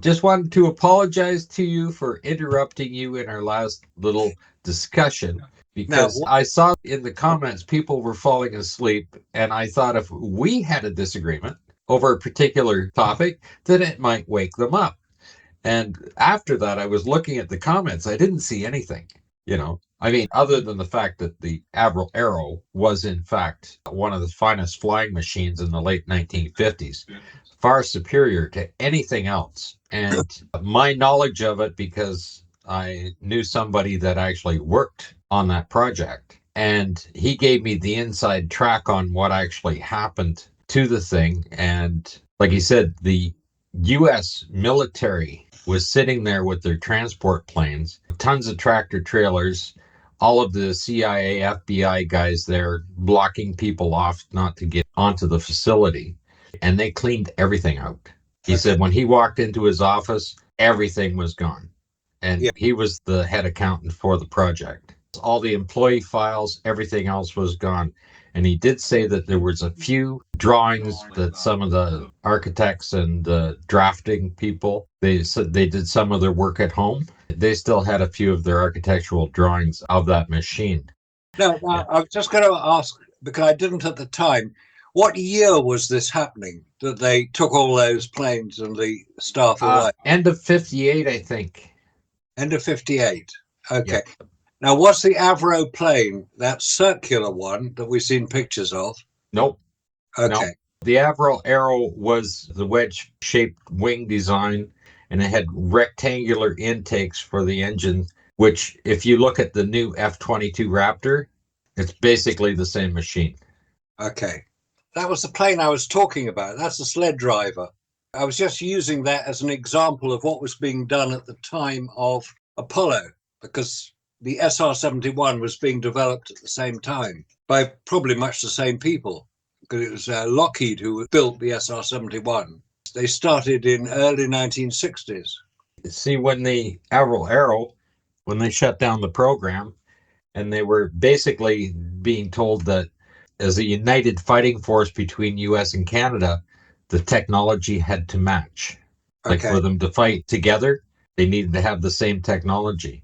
Just wanted to apologize to you for interrupting you in our last little discussion Now, because I saw in the comments people were falling asleep, and I thought if we had a disagreement over a particular topic, then it might wake them up. And after that, I was looking at the comments. I didn't see anything, I mean, other than the fact that the Avro Arrow was, in fact, one of the finest flying machines in the late 1950s, far superior to anything else. And my knowledge of it, because I knew somebody that actually worked on that project, and he gave me the inside track on what actually happened to the thing. And like he said, the U.S. military was sitting there with their transport planes, tons of tractor trailers, all of the CIA, FBI guys there blocking people off not to get onto the facility. And they cleaned everything out. He said when he walked into his office, everything was gone. And yeah. he was the head accountant for the project. All the employee files, everything else was gone. And he did say that there was a few drawings that some of the architects and the drafting people, they said they did some of their work at home. They still had a few of their architectural drawings of that machine. Now, I was just going to ask, because I didn't at the time, what year was this happening that they took all those planes and the staff away? End of 58, I think. End of 58. Yeah. Okay. Now, what's the Avro plane, that circular one that we've seen pictures of? Nope. Okay. No. The Avro Arrow was the wedge-shaped wing design, and it had rectangular intakes for the engine, which, if you look at the new F-22 Raptor, it's basically the same machine. Okay. That was the plane I was talking about. That's the sled driver. I was just using that as an example of what was being done at the time of Apollo, because the SR-71 was being developed at the same time by probably much the same people, because it was Lockheed who built the SR-71. They started in early 1960s. See, when the Avro Arrow, when they shut down the program, and they were basically being told that as a united fighting force between US and Canada, the technology had to match. Like Okay. for them to fight together, they needed to have the same technology.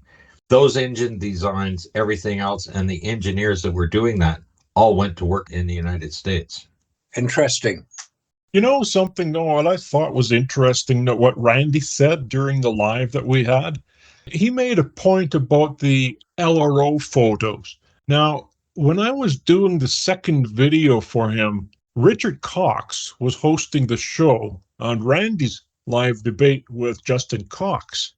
Those engine designs, everything else, and the engineers that were doing that all went to work in the United States. Interesting. You know something, though, what I thought was interesting that what Randy said during the live that we had? He made a point about the LRO photos. Now, when I was doing the second video for him, Richard Cox was hosting the show on Randy's live debate with Justin Cox.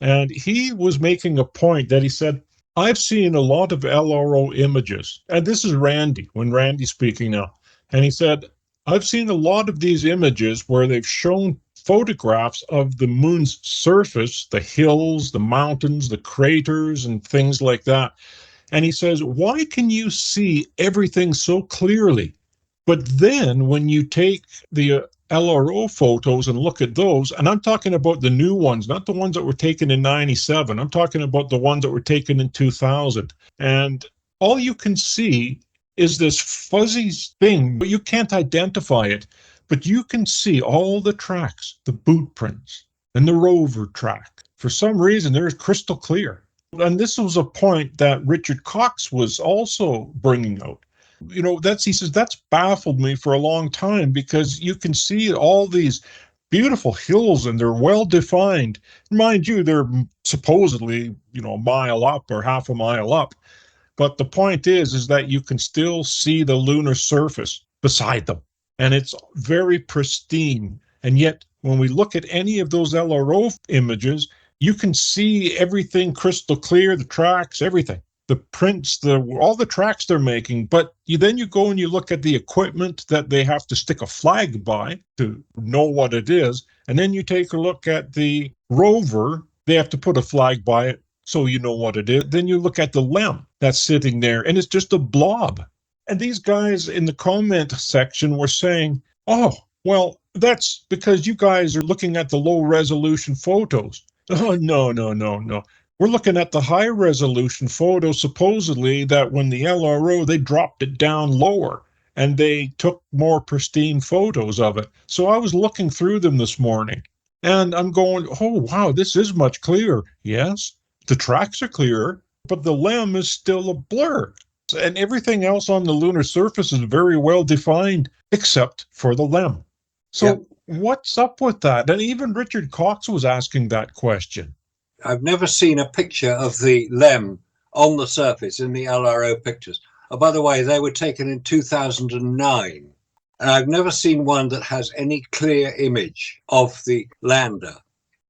And he was making a point that he said, I've seen a lot of LRO images. And this is Randy, when Randy's speaking now. And he said, I've seen a lot of these images where they've shown photographs of the moon's surface, the hills, the mountains, the craters, and things like that. And he says, why can you see everything so clearly? But then when you take the LRO photos and look at those, and I'm talking about the new ones, not the ones that were taken in 97. I'm talking about the ones that were taken in 2000. And all you can see is this fuzzy thing, but you can't identify it. But you can see all the tracks, the boot prints, and the rover track. For some reason, they're crystal clear. And this was a point that Richard Cox was also bringing out. You know, he says, that's baffled me for a long time because you can see all these beautiful hills and they're well defined. Mind you, they're supposedly, a mile up or half a mile up. But the point is that you can still see the lunar surface beside them. And it's very pristine. And yet, when we look at any of those LRO images, you can see everything crystal clear, the tracks, everything. The prints, all the tracks they're making. But then you go and you look at the equipment that they have to stick a flag by to know what it is. And then you take a look at the rover. They have to put a flag by it so you know what it is. Then you look at the LEM that's sitting there, and it's just a blob. And these guys in the comment section were saying, oh, well, that's because you guys are looking at the low-resolution photos. Oh, no. We're looking at the high-resolution photos, supposedly, that when the LRO, they dropped it down lower, and they took more pristine photos of it. So I was looking through them this morning. And I'm going, oh, wow, this is much clearer. Yes, the tracks are clearer, but the LEM is still a blur. And everything else on the lunar surface is very well defined, except for the LEM. So Yep. what's up with that? And even Richard Cox was asking that question. I've never seen a picture of the LEM on the surface in the LRO pictures. Oh, by the way, they were taken in 2009. And I've never seen one that has any clear image of the lander.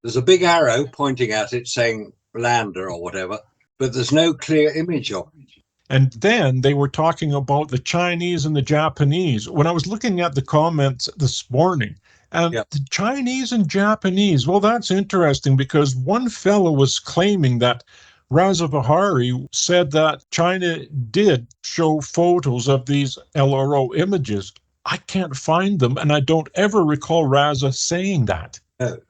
There's a big arrow pointing at it saying lander or whatever, but there's no clear image of it. And then they were talking about the Chinese and the Japanese. When I was looking at the comments this morning, and Yep. the Chinese and Japanese, well, that's interesting because one fellow was claiming that Raza Vihari said that China did show photos of these LRO images. I can't find them, and I don't ever recall Raza saying that.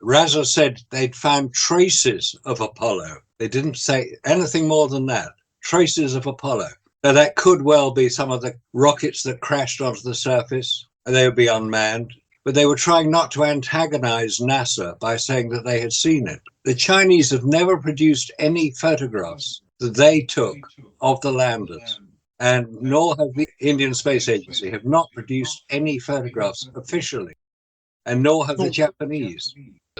Raza said they'd found traces of Apollo. They didn't say anything more than that. Traces of Apollo. Now, that could well be some of the rockets that crashed onto the surface, and they would be unmanned. But they were trying not to antagonize NASA by saying that they had seen it. The Chinese have never produced any photographs that they took of the landers, and nor have the Indian Space Agency have not produced any photographs officially, and nor have the Japanese.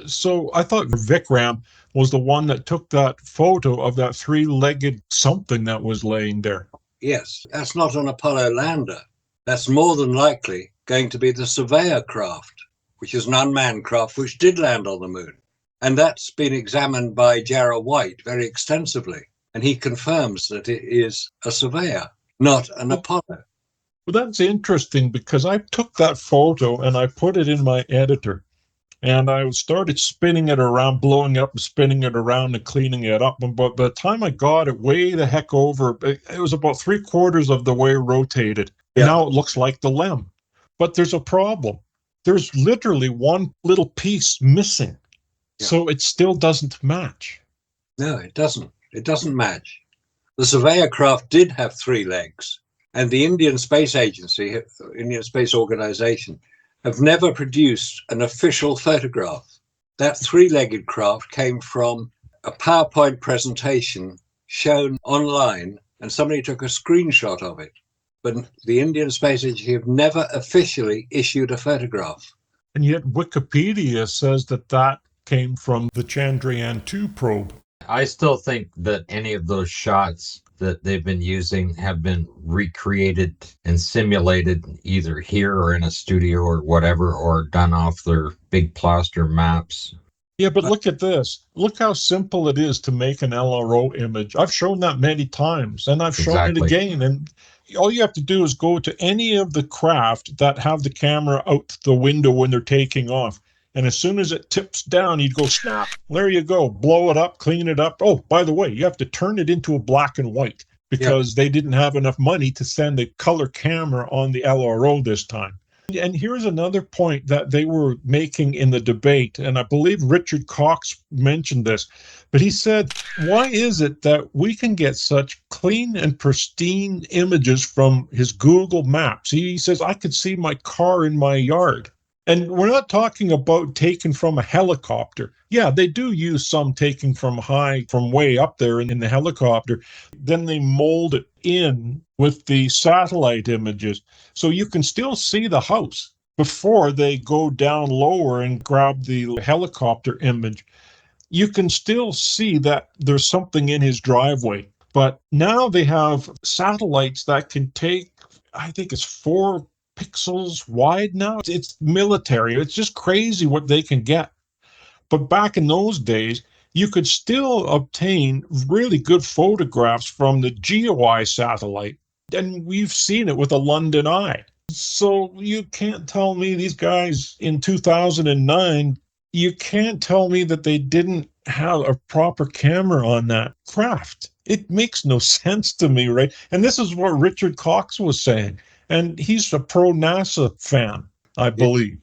So I thought Vikram was the one that took that photo of that three-legged something that was laying there. Yes, that's not an Apollo lander. That's more than likely going to be the Surveyor craft, which is an unmanned craft which did land on the moon. And that's been examined by Jarrah White very extensively. And he confirms that it is a Surveyor, not an Apollo. Well, that's interesting because I took that photo and I put it in my editor. And I started spinning it around, blowing up and spinning it around and cleaning it up. But by the time I got it way the heck over, it was about 3/4 of the way rotated. Yeah. Now it looks like the LEM. But there's a problem. There's literally one little piece missing. Yeah. So it still doesn't match. No, it doesn't. It doesn't match. The Surveyor craft did have 3 legs. And the Indian Space Agency, Indian Space Organization, have never produced an official photograph. That 3-legged craft came from a PowerPoint presentation shown online, and somebody took a screenshot of it. But the Indian Space Agency have never officially issued a photograph. And yet Wikipedia says that that came from the Chandrayaan-2 probe. I still think that any of those shots that they've been using have been recreated and simulated either here or in a studio or whatever, or done off their big plaster maps. Yeah, but look at this. Look how simple it is to make an LRO image. I've shown that many times, and I've shown it again. And all you have to do is go to any of the craft that have the camera out the window when they're taking off. And as soon as it tips down, you'd go, snap, there you go, blow it up, clean it up. Oh, by the way, you have to turn it into a black and white because they didn't have enough money to send a color camera on the LRO this time. And here's another point that they were making in the debate, and I believe Richard Cox mentioned this, but he said, why is it that we can get such clean and pristine images from his Google Maps? He says, I could see my car in my yard. And we're not talking about taken from a helicopter. Yeah, they do use some taking from way up there in the helicopter. Then they mold it in with the satellite images. So you can still see the house before they go down lower and grab the helicopter image. You can still see that there's something in his driveway. But now they have satellites that can take, I think it's 4 pixels wide now. It's military. It's just crazy what they can get. But back in those days, you could still obtain really good photographs from the GeoEye satellite. And we've seen it with a London Eye. So you can't tell me these guys in 2009, you can't tell me that they didn't have a proper camera on that craft. It makes no sense to me, right? And this is what Richard Cox was saying. And he's a pro-NASA fan, I believe.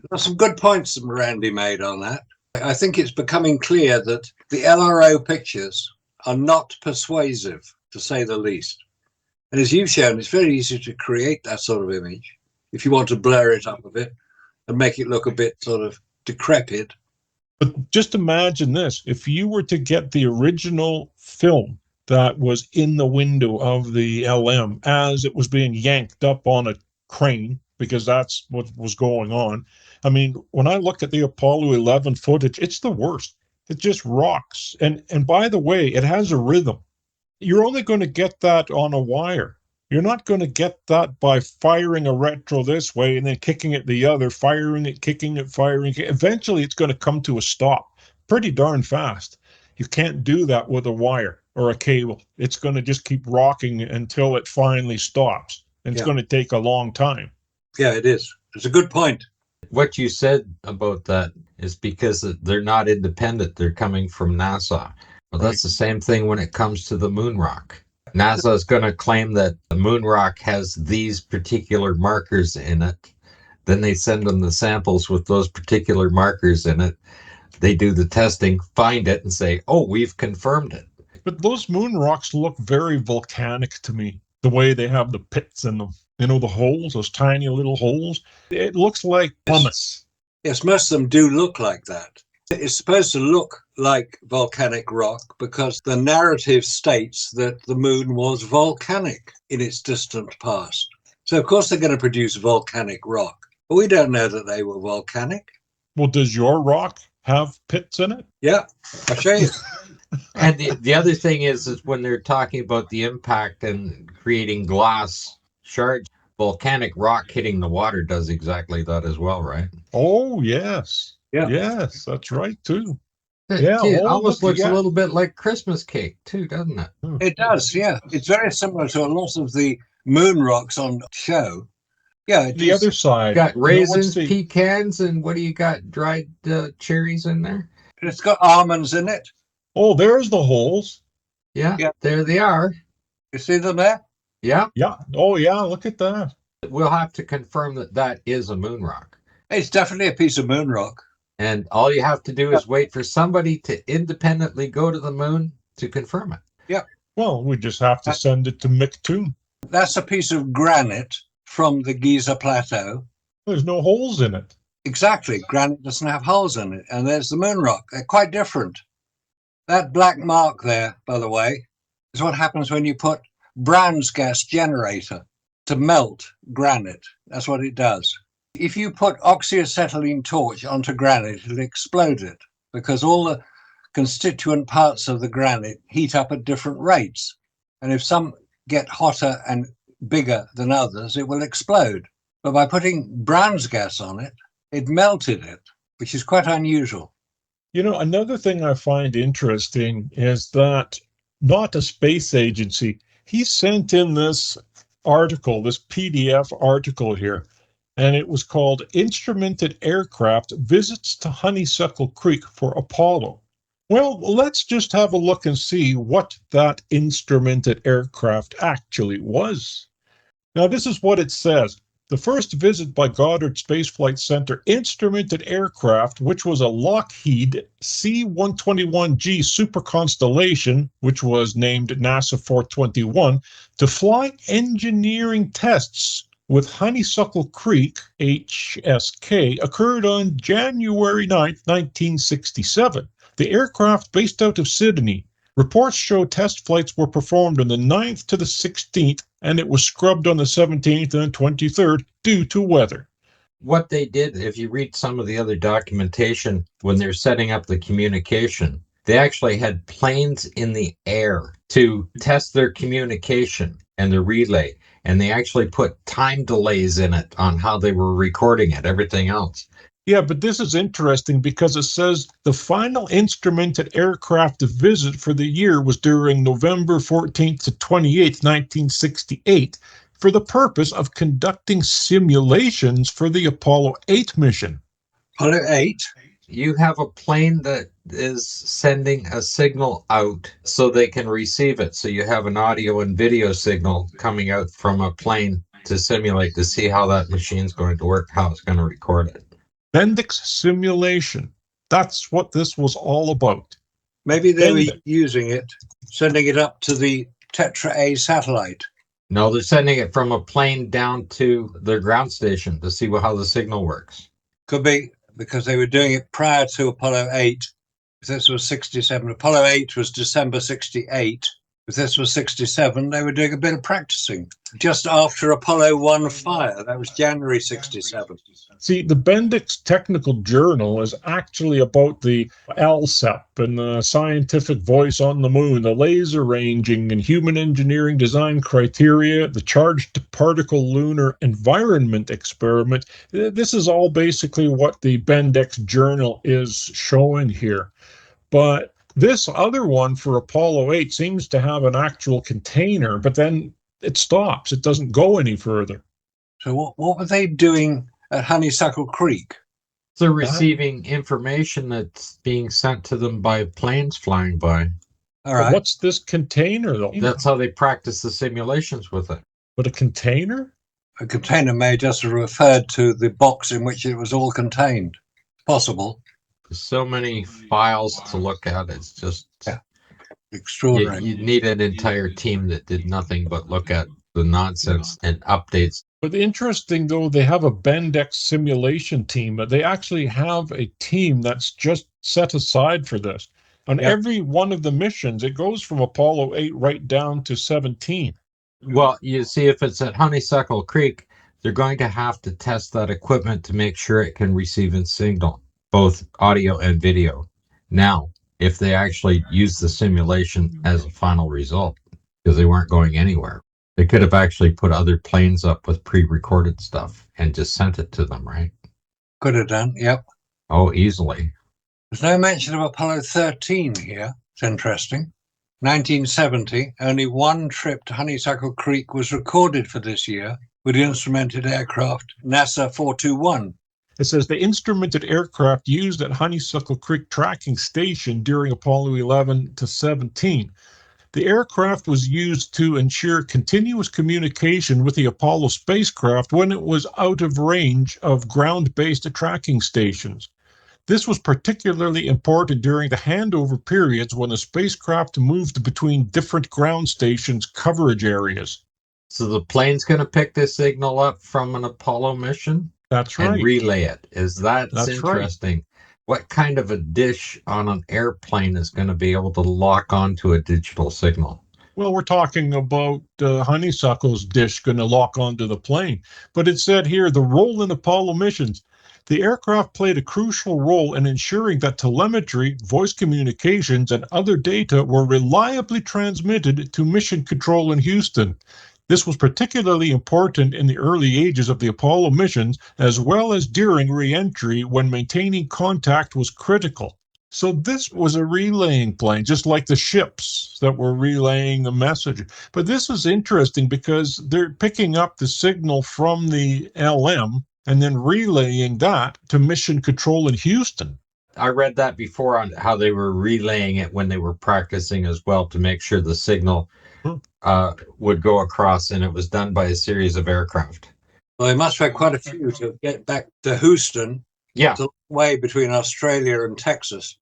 There's some good points that Randy made on that. I think it's becoming clear that the LRO pictures are not persuasive, to say the least. And as you've shown, it's very easy to create that sort of image if you want to blur it up a bit and make it look a bit sort of decrepit. But just imagine this. If you were to get the original film that was in the window of the LM as it was being yanked up on a crane, because that's what was going on. I mean, when I look at the Apollo 11 footage, it's the worst. It just rocks. And by the way, it has a rhythm. You're only going to get that on a wire. You're not going to get that by firing a retro this way and then kicking it the other, firing it, kicking it, firing it. Eventually, it's going to come to a stop pretty darn fast. You can't do that with a wire or a cable. It's going to just keep rocking until it finally stops. And it's going to take a long time. Yeah, it is. It's a good point. What you said about that is because they're not independent. They're coming from NASA. Well, that's the same thing when it comes to the moon rock. NASA is going to claim that the moon rock has these particular markers in it. Then they send them the samples with those particular markers in it. They do the testing, find it, and say, oh, we've confirmed it. But those moon rocks look very volcanic to me, the way they have the pits in them. You know, the holes, those tiny little holes. It looks like pumice. Yes, most of them do look like that. It's supposed to look like volcanic rock because the narrative states that the moon was volcanic in its distant past. So, of course, they're going to produce volcanic rock. But we don't know that they were volcanic. Well, does your rock have pits in it? Yeah, I'll show you. And the other thing is when they're talking about the impact and creating glass shards, volcanic rock hitting the water does exactly that as well, right? Oh, yes. Yeah. Yes, that's right, too. Yeah, it almost looks a little bit like Christmas cake, too, doesn't it? It does, yeah. It's very similar to a lot of the moon rocks on show. Yeah, the other side. Got raisins, pecans, and what do you got? Dried cherries in there? It's got almonds in it. Oh, there's the holes. Yeah, there they are. You see them there? Yeah. Yeah. Oh, yeah, look at that. We'll have to confirm that that is a moon rock. It's definitely a piece of moon rock. And all you have to do is wait for somebody to independently go to the moon to confirm it. Yeah. Well, we just have to send it to McToon. That's a piece of granite from the Giza Plateau. There's no holes in it. Exactly. Granite doesn't have holes in it. And there's the moon rock. They're quite different. That black mark there, by the way, is what happens when you put Brown's gas generator to melt granite. That's what it does. If you put oxyacetylene torch onto granite, it'll explode it because all the constituent parts of the granite heat up at different rates. And if some get hotter and bigger than others, it will explode. But by putting Brown's gas on it, it melted it, which is quite unusual. You know, another thing I find interesting is that not a space agency, he sent in this article, this PDF article here, and it was called Instrumented Aircraft Visits to Honeysuckle Creek for Apollo. Well, let's just have a look and see what that instrumented aircraft actually was. Now, this is what it says. The first visit by Goddard Space Flight Center instrumented aircraft, which was a Lockheed C-121G Super Constellation, which was named NASA 421, to fly engineering tests with Honeysuckle Creek, HSK, occurred on January 9, 1967. The aircraft based out of Sydney. Reports show test flights were performed on the 9th to the 16th, and it was scrubbed on the 17th and 23rd due to weather. What they did, if you read some of the other documentation, when they're setting up the communication, they actually had planes in the air to test their communication and the relay. And they actually put time delays in it on how they were recording it, everything else. Yeah, but this is interesting because it says the final instrumented aircraft visit for the year was during November 14th to 28th, 1968, for the purpose of conducting simulations for the Apollo 8 mission. Apollo 8? You have a plane that is sending a signal out so they can receive it. So you have an audio and video signal coming out from a plane to simulate to see how that machine's going to work, how it's going to record it. Bendix simulation. That's what this was all about. Maybe they were using it, sending it up to the Tetra A satellite. No, they're sending it from a plane down to their ground station to see how the signal works. Could be. because they were doing it prior to Apollo 8. If this was 67, Apollo 8 was December 68. If this was 67, they were doing a bit of practicing. Just after Apollo 1 fire, that was January 67. See, the Bendix Technical Journal is actually about the LSEP and the scientific voice on the moon, the laser ranging and human engineering design criteria, the charged particle lunar environment experiment. This is all basically what the Bendix Journal is showing here. But this other one for Apollo 8 seems to have an actual container, but then it stops. It doesn't go any further. So what were they doing at Honeysuckle Creek? They're receiving information that's being sent to them by planes flying by. All right. What's this container, though? That's how they practice the simulations with it. But a container? A container may just have referred to the box in which it was all contained. Possible. So many files to look at. It's just extraordinary. You need an entire team that did nothing but look at the nonsense and updates. But interesting, though, they have a Bendix simulation team, but they actually have a team that's just set aside for this. On every one of the missions, it goes from Apollo 8 right down to 17. Well, you see, if it's at Honeysuckle Creek, they're going to have to test that equipment to make sure it can receive a signal, both audio and video. Now, if they actually use the simulation as a final result, because they weren't going anywhere, they could have actually put other planes up with pre-recorded stuff and just sent it to them, right? Could have done, yep. Oh, easily. There's no mention of Apollo 13 here. It's interesting. 1970, only one trip to Honeysuckle Creek was recorded for this year with the instrumented aircraft NASA 421. It says the instrumented aircraft used at Honeysuckle Creek Tracking Station during Apollo 11 to 17. The aircraft was used to ensure continuous communication with the Apollo spacecraft when it was out of range of ground-based tracking stations. This was particularly important during the handover periods when the spacecraft moved between different ground stations' coverage areas. So the plane's going to pick this signal up from an Apollo mission? That's right. And relay it. That's interesting. Right. What kind of a dish on an airplane is going to be able to lock onto a digital signal? Well, we're talking about Honeysuckle's dish going to lock onto the plane. But it said here, the role in Apollo missions. The aircraft played a crucial role in ensuring that telemetry, voice communications, and other data were reliably transmitted to Mission Control in Houston. This was particularly important in the early ages of the Apollo missions, as well as during re-entry when maintaining contact was critical. So this was a relaying plane, just like the ships that were relaying the message. But this is interesting because they're picking up the signal from the LM and then relaying that to Mission Control in Houston. I read that before on how they were relaying it when they were practicing as well to make sure the signal would go across, and it was done by a series of aircraft. Well, they must have had quite a few to get back to Houston. Yeah. It's a long way between Australia and Texas.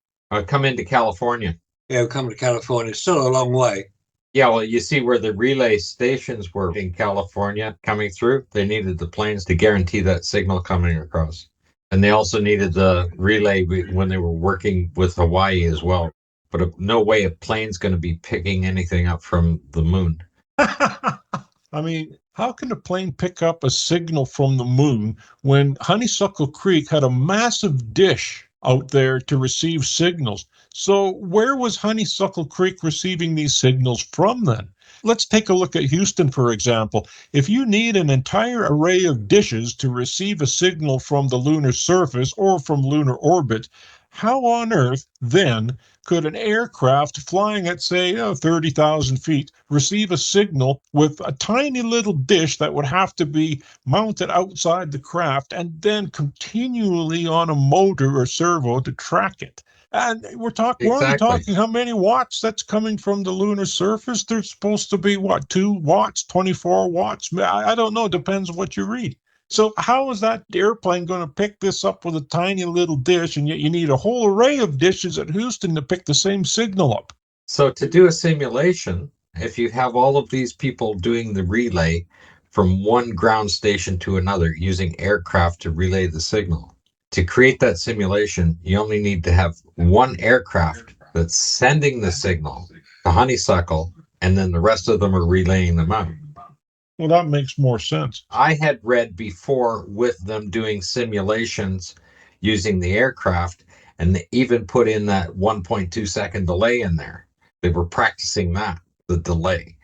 Come into California. Yeah, come to California. It's still a long way. Yeah, well, you see where the relay stations were in California coming through, they needed the planes to guarantee that signal coming across. And they also needed the relay when they were working with Hawaii as well. But no way a plane's going to be picking anything up from the moon. I mean, how can a plane pick up a signal from the moon when Honeysuckle Creek had a massive dish out there to receive signals? So where was Honeysuckle Creek receiving these signals from then? Let's take a look at Houston, for example. If you need an entire array of dishes to receive a signal from the lunar surface or from lunar orbit, how on earth, then, could an aircraft flying at, say, 30,000 feet receive a signal with a tiny little dish that would have to be mounted outside the craft and then continually on a motor or servo to track it? And we're only talking how many watts that's coming from the lunar surface? There's supposed to be, 2 watts, 24 watts? I don't know. Depends on what you read. So how is that airplane going to pick this up with a tiny little dish, and yet you need a whole array of dishes at Houston to pick the same signal up? So to do a simulation, if you have all of these people doing the relay from one ground station to another using aircraft to relay the signal, To create that simulation, you only need to have one aircraft that's sending the signal to Honeysuckle, and then the rest of them are relaying them out. Well, that makes more sense. I had read before with them doing simulations using the aircraft, and they even put in that 1.2 second delay in there. They were practicing that, the delay.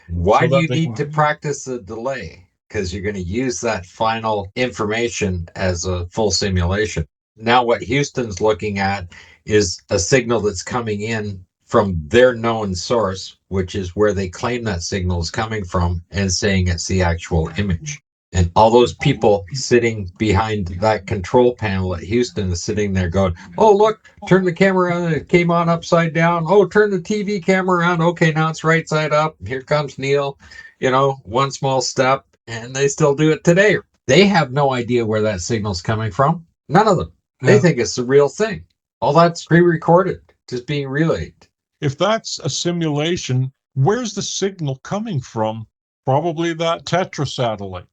Why So do you that they need can- to practice the delay? Because you're going to use that final information as a full simulation. Now, what Houston's looking at is a signal that's coming in from their known source, which is where they claim that signal is coming from, and saying it's the actual image. And all those people sitting behind that control panel at Houston is sitting there going, oh, look, turn the camera on. It came on upside down. Oh, turn the TV camera around. Okay, now it's right side up. Here comes Neil. One small step. And they still do it today. They have no idea where that signal's coming from. None of them. They think it's the real thing. All that's pre-recorded, just being relayed. If that's a simulation, where's the signal coming from? Probably that Tetra satellite.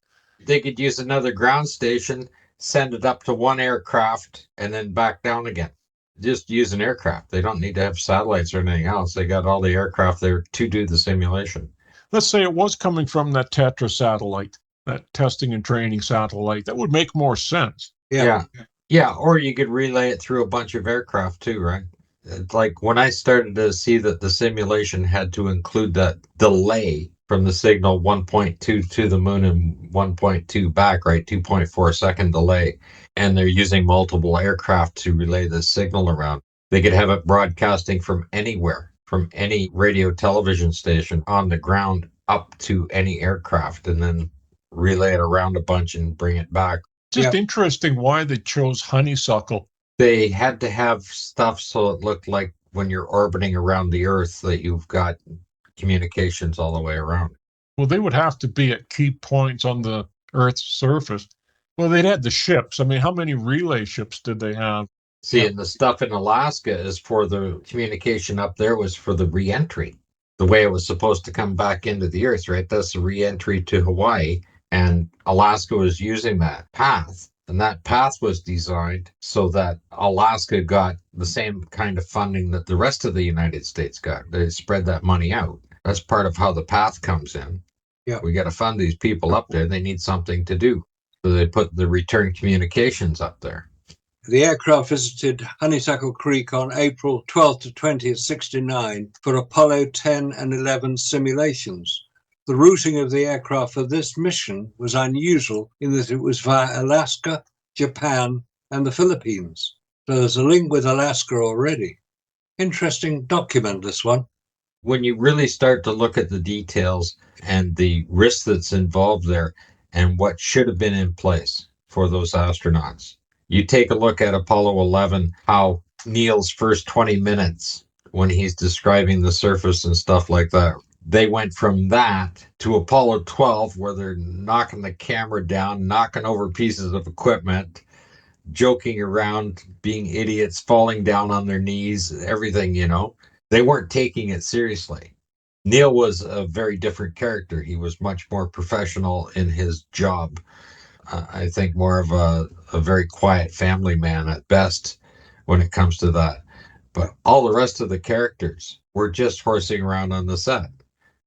They could use another ground station, send it up to one aircraft, and then back down again. Just use an aircraft. They don't need to have satellites or anything else. They got all the aircraft there to do the simulation. Let's say it was coming from that Tetra satellite, that testing and training satellite. That would make more sense. Yeah. Or you could relay it through a bunch of aircraft too, right? It's like when I started to see that the simulation had to include that delay from the signal 1.2 to the moon and 1.2 back, right? 2.4 second delay. And they're using multiple aircraft to relay the signal around. They could have it broadcasting from anywhere, from any radio television station on the ground up to any aircraft, and then relay it around a bunch and bring it back. Just interesting why they chose Honeysuckle. They had to have stuff so it looked like when you're orbiting around the Earth that you've got communications all the way around. Well, they would have to be at key points on the Earth's surface. Well, they'd had the ships. I mean, how many relay ships did they have? See, and the stuff in Alaska is for the communication up there was for the re-entry. The way it was supposed to come back into the Earth, right? That's the re-entry to Hawaii. And Alaska was using that path. And that path was designed so that Alaska got the same kind of funding that the rest of the United States got. They spread that money out. That's part of how the path comes in. Yeah. We got to fund these people up there. They need something to do. So they put the return communications up there. The aircraft visited Honeysuckle Creek on April 12th to 20th, 69 for Apollo 10 and 11 simulations. The routing of the aircraft for this mission was unusual in that it was via Alaska, Japan, and the Philippines. So there's a link with Alaska already. Interesting document, this one. When you really start to look at the details and the risk that's involved there and what should have been in place for those astronauts, you take a look at Apollo 11, how Neil's first 20 minutes when he's describing the surface and stuff like that, they went from that to Apollo 12, where they're knocking the camera down, knocking over pieces of equipment, joking around, being idiots, falling down on their knees, everything, They weren't taking it seriously. Neil was a very different character. He was much more professional in his job. I think more of a very quiet family man at best when it comes to that. But all the rest of the characters were just horsing around on the set.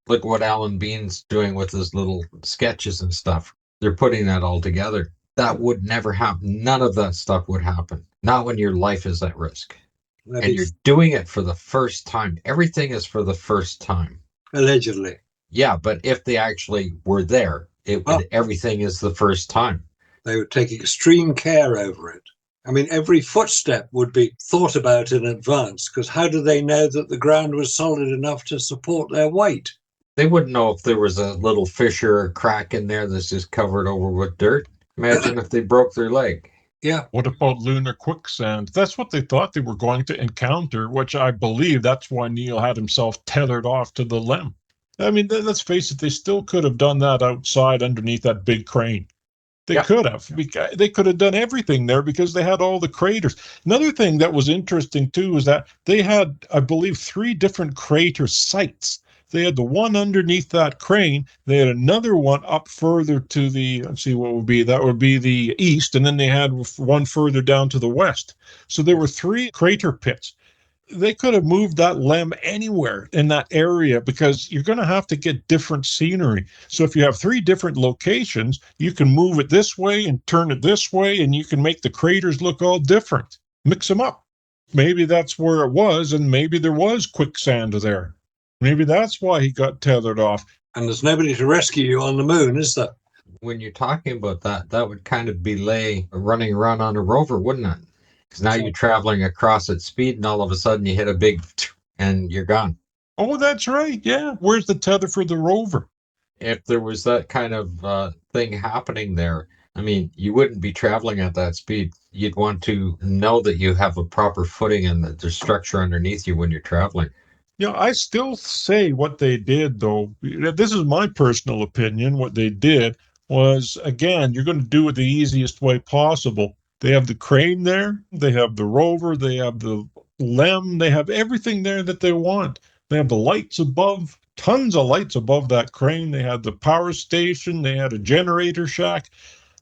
Look what Alan Bean's doing with his little sketches and stuff. They're putting that all together. That would never happen. None of that stuff would happen. Not when your life is at risk. And you're doing it for the first time. Everything is for the first time. Allegedly. Yeah, but if they actually were there, everything is the first time. They would take extreme care over it. I mean, every footstep would be thought about in advance, because how do they know that the ground was solid enough to support their weight? They wouldn't know if there was a little fissure or crack in there that's just covered over with dirt. Imagine if they broke their leg. Yeah. What about lunar quicksand? That's what they thought they were going to encounter, which I believe that's why Neil had himself tethered off to the limb. I mean, let's face it, they still could have done that outside underneath that big crane. They could have. They could have done everything there because they had all the craters. Another thing that was interesting, too, is that they had, I believe, 3 different crater sites. They had the one underneath that crane. They had another one up further to the, let's see what would be, that would be the east, and then they had one further down to the west. So there were 3 crater pits. They could have moved that LEM anywhere in that area because you're going to have to get different scenery. So if you have 3 different locations, you can move it this way and turn it this way, and you can make the craters look all different. Mix them up. Maybe that's where it was, and maybe there was quicksand there. Maybe that's why he got tethered off. And there's nobody to rescue you on the moon, is there? When you're talking about that, that would kind of belay running around on a rover, wouldn't it? Because now you're traveling across at speed, and all of a sudden you hit a big and you're gone. Oh, that's right. Yeah. Where's the tether for the rover? If there was that kind of thing happening there, I mean, you wouldn't be traveling at that speed. You'd want to know that you have a proper footing and that there's structure underneath you when you're traveling. Yeah, I still say what they did, though. This is my personal opinion. What they did was, again, you're going to do it the easiest way possible. They have the crane there, they have the rover, they have the LEM, they have everything there that they want. They have the lights above, tons of lights above that crane. They had the power station, they had a generator shack.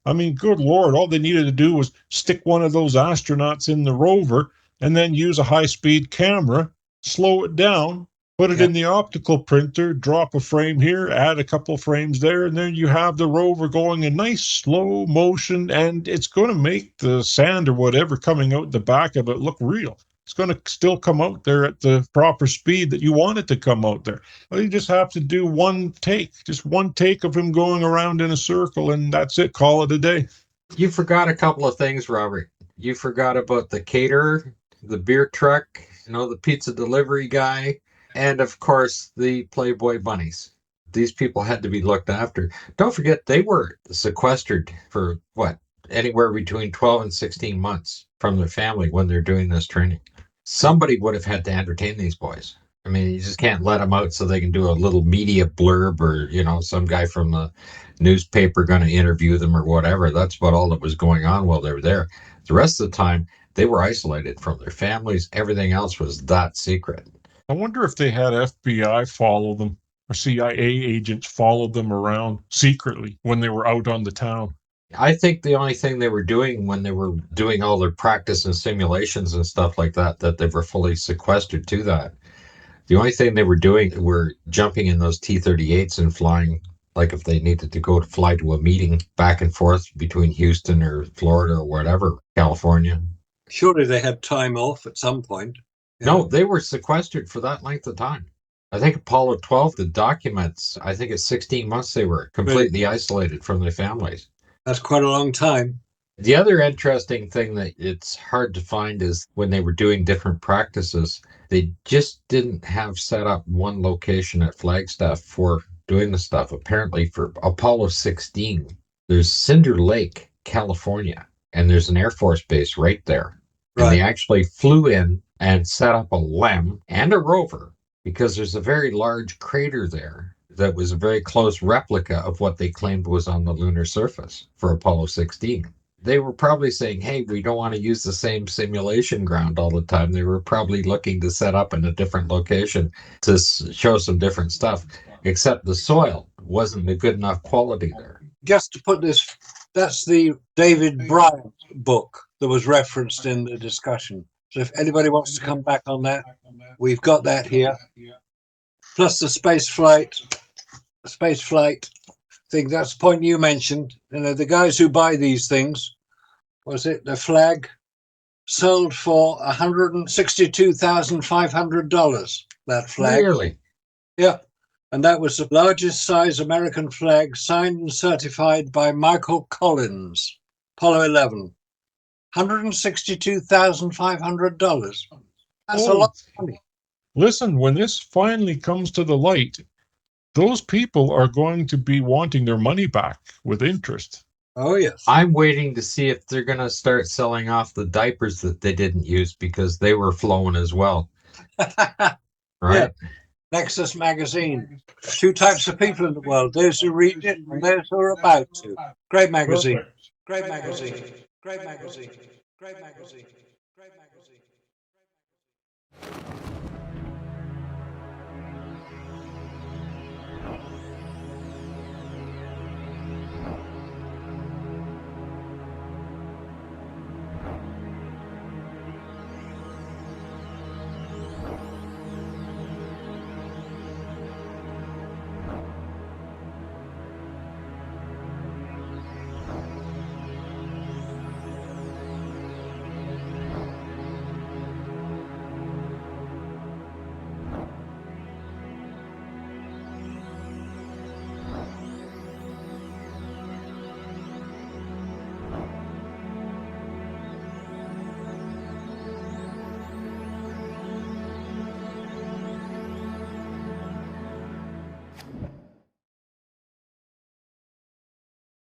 I mean, good Lord, all they needed to do was stick one of those astronauts in the rover and then use a high-speed camera, slow it down, put it in the optical printer, drop a frame here, add a couple frames there, and then you have the rover going in nice slow motion, and it's going to make the sand or whatever coming out the back of it look real. It's going to still come out there at the proper speed that you want it to come out there. Well, you just have to do just one take of him going around in a circle, and that's it. Call it a day. You forgot a couple of things, Robert. You forgot about the caterer, the beer truck, the pizza delivery guy, and of course the Playboy bunnies. These people had to be looked after. Don't forget, they were sequestered for anywhere between 12 and 16 months from their family when they're doing this training. Somebody would have had to entertain these boys. I mean, you just can't let them out so they can do a little media blurb or, some guy from the newspaper going to interview them or whatever. That's about all that was going on while they were there. The rest of the time, they were isolated from their families. Everything else was that secret. I wonder if they had FBI follow them or CIA agents followed them around secretly when they were out on the town. I think the only thing they were doing when they were doing all their practice and simulations and stuff like that they were fully sequestered to that. The only thing they were doing were jumping in those T-38s and flying, like if they needed to fly to a meeting back and forth between Houston or Florida or whatever, California. Surely they had time off at some point. No, they were sequestered for that length of time. I think Apollo 12, the documents, I think it's 16 months they were completely isolated from their families. That's quite a long time. The other interesting thing that it's hard to find is when they were doing different practices, they just didn't have set up one location at Flagstaff for doing the stuff. Apparently for Apollo 16, there's Cinder Lake, California, and there's an Air Force base right there. Right. And they actually flew in and set up a LEM and a rover because there's a very large crater there that was a very close replica of what they claimed was on the lunar surface for Apollo 16. They were probably saying, hey, we don't want to use the same simulation ground all the time. They were probably looking to set up in a different location to show some different stuff, except the soil wasn't a good enough quality there. Just to put this, that's the David Bryant book that was referenced in the discussion. So if anybody wants to come back on that, we've got that here. Plus the space flight thing. That's the point you mentioned. The guys who buy these things, was it the flag, sold for $162,500. That flag. Really? Yeah. And that was the largest size American flag signed and certified by Michael Collins, Apollo 11. $162,500. That's a lot of money. Listen, when this finally comes to the light, those people are going to be wanting their money back with interest. Oh, yes. I'm waiting to see if they're going to start selling off the diapers that they didn't use because they were flowing as well. Right? Yeah. NEXUS Magazine. 2 types of people in the world. Those who read it and those who are about to. Great magazine. Great magazine. Great magazine. Great magazine. Great magazine.